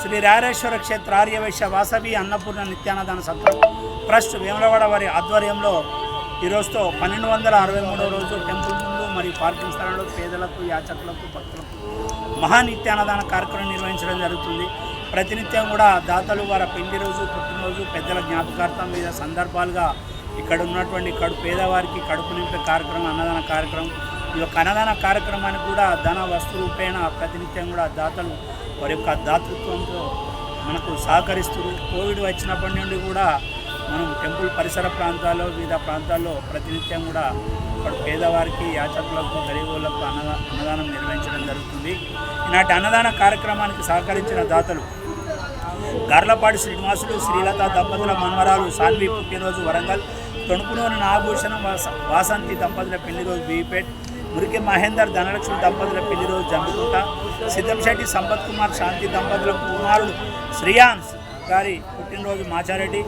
శ్రీ రాయరేశ్వర క్షేత్ర ఆర్యవైశ్య వాసవి అన్నపూర్ణ నిత్యాన్నదాన సత్రం ట్రస్ట్ వేములవాడ వారి ఆధ్వర్యంలో ఈరోజుతో 1263వ రోజు టెంపుల్ ముందు మరియు పార్కింగ్ స్థలంలో పేదలకు యాచకులకు భక్తులకు మహానిత్యాన్నదాన కార్యక్రమం నిర్వహించడం జరుగుతుంది. ప్రతినిత్యం కూడా దాతలు వారి పెళ్లి రోజు, పుట్టినరోజు, పెద్దల జ్ఞాపకార్థం మీద సందర్భాలుగా ఇక్కడ ఉన్నటువంటి పేదవారికి కడుపు నింపే కార్యక్రమం, అన్నదాన కార్యక్రమం. ఈ యొక్క అన్నదాన కార్యక్రమానికి కూడా ధన వస్తు రూపేణ ప్రతినిత్యం కూడా దాతలు వారి యొక్క దాతృత్వంతో మనకు సహకరిస్తారు. కోవిడ్ వచ్చినప్పటి నుండి కూడా మనం టెంపుల్ పరిసర ప్రాంతాల్లో, వివిధ ప్రాంతాల్లో ప్రతినిత్యం కూడా పేదవారికి, యాచకులకు, గరీబులకు అన్నదానం నిర్వహించడం జరుగుతుంది. ఈనాటి అన్నదాన కార్యక్రమానికి సహకరించిన దాతలు గర్లపాటి శ్రీనివాసులు, శ్రీలత దంపతుల మనవరాలు సాన్వి పుట్టినరోజు వరంగల్, తొణుకునూరు నాగభూషణం వాసంతి దంపతుల పెళ్లిరోజు బీపేట్, మురికి మహేందర్ ధనలక్ష్మి దంపతుల పెళ్లిరోజు జంబుకుంట, సిద్ధంశెట్టి సంపత్ కుమార్ శాంతి దంపతుల కుమారుడు శ్రీయాన్స్ గారి పుట్టినరోజు మాచారెడ్డి,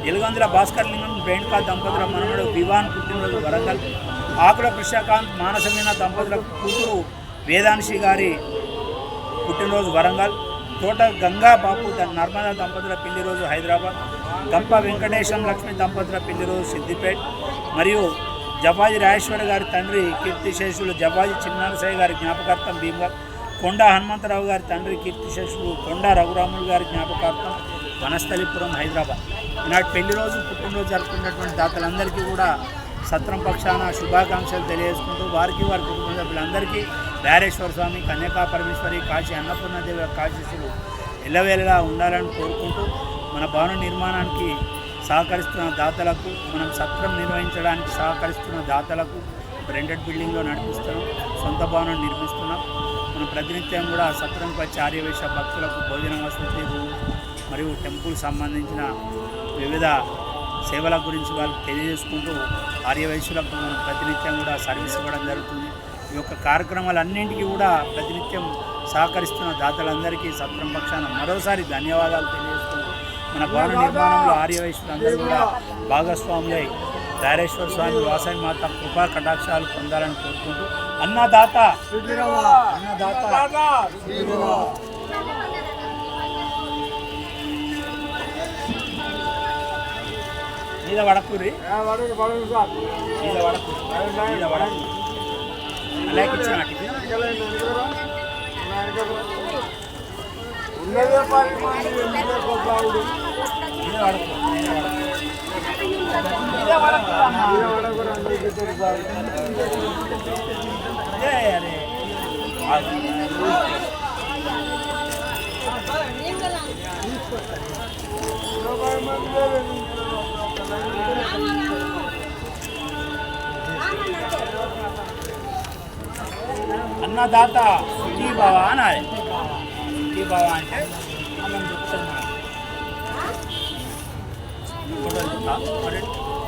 ఎలుగందుల భాస్కర్ లింగం రేణుకా దంపతుల మనవడు వివాన్ పుట్టినరోజు వరంగల్, ఆకుల కృష్ణకాంత్ మానసమీన దంపతుల కూతురు వేదాంశి గారి పుట్టినరోజు వరంగల్, తోట గంగా బాపు నర్మదా దంపతుల పెళ్లిరోజు హైదరాబాద్, గంప వెంకటేశం లక్ష్మి దంపతుల పెళ్లిరోజు సిద్దిపేట్, మరియు జవాజీ రాజేశ్వర గారి తండ్రి కీర్తిశేషులు జవాజీ చిన్నరసయ్య గారి జ్ఞాపకార్థం భీమవరం, కొండ హనుమంతరావు గారి తండ్రి కీర్తిశేషులు కొండ రఘురాములు గారి జ్ఞాపకార్థం వనస్థలిపురం హైదరాబాద్. ఈనాటి పెళ్లి రోజు, పుట్టినరోజు జరుపుకున్నటువంటి దాతలందరికీ కూడా సత్రం పక్షాన శుభాకాంక్షలు తెలియజేసుకుంటూ వారికి, వారి కుటుంబ సభ్యులందరికీ రాయరేశ్వర స్వామి, కన్యకా పరమేశ్వరి, కాశీ అన్నపూర్ణదేవి యొక్క ఆశీస్సులు ఎల్లవేళలా ఉండాలని కోరుకుంటూ మన భవన నిర్మాణానికి సహకరిస్తున్న దాతలకు, మనం సత్రం నిర్వహించడానికి సహకరిస్తున్న దాతలకు, రెంటెడ్ బిల్డింగ్లో నడిపిస్తున్నాం, సొంత భవనం నిర్మిస్తున్నాం. మనం ప్రతినిత్యం కూడా సత్రంకి వచ్చే ఆర్యవైశ్య భక్తులకు భోజన వసతి, రూమ్ మరియు టెంపుల్ సంబంధించిన వివిధ సేవల గురించి వాళ్ళు తెలియజేసుకుంటూ ఆర్యవైశ్యులకు మనం ప్రతినిత్యం కూడా సర్వీస్ ఇవ్వడం జరుగుతుంది. ఈ యొక్క కార్యక్రమాలన్నింటికీ కూడా ప్రతినిత్యం సహకరిస్తున్న దాతలందరికీ సత్రం పక్షాన మరోసారి ధన్యవాదాలు తెలియజేసుకుంటూ మన భవన నిర్మాణంలో ఆర్యవైశ్యులందరూ కూడా భాగస్వాములై రాయరేశ్వర స్వామి, వాసవి మాత కృపా కటాక్షాలు పొందాలని కోరుకుంటూ అన్నదాత మీద వడకూరి మీద వడకూరి అలాగే ఇచ్చిన అన్నదాత సుఖీ బావా అనాలి. సుఖీ బావా అంటే మనం చెప్తున్నాం.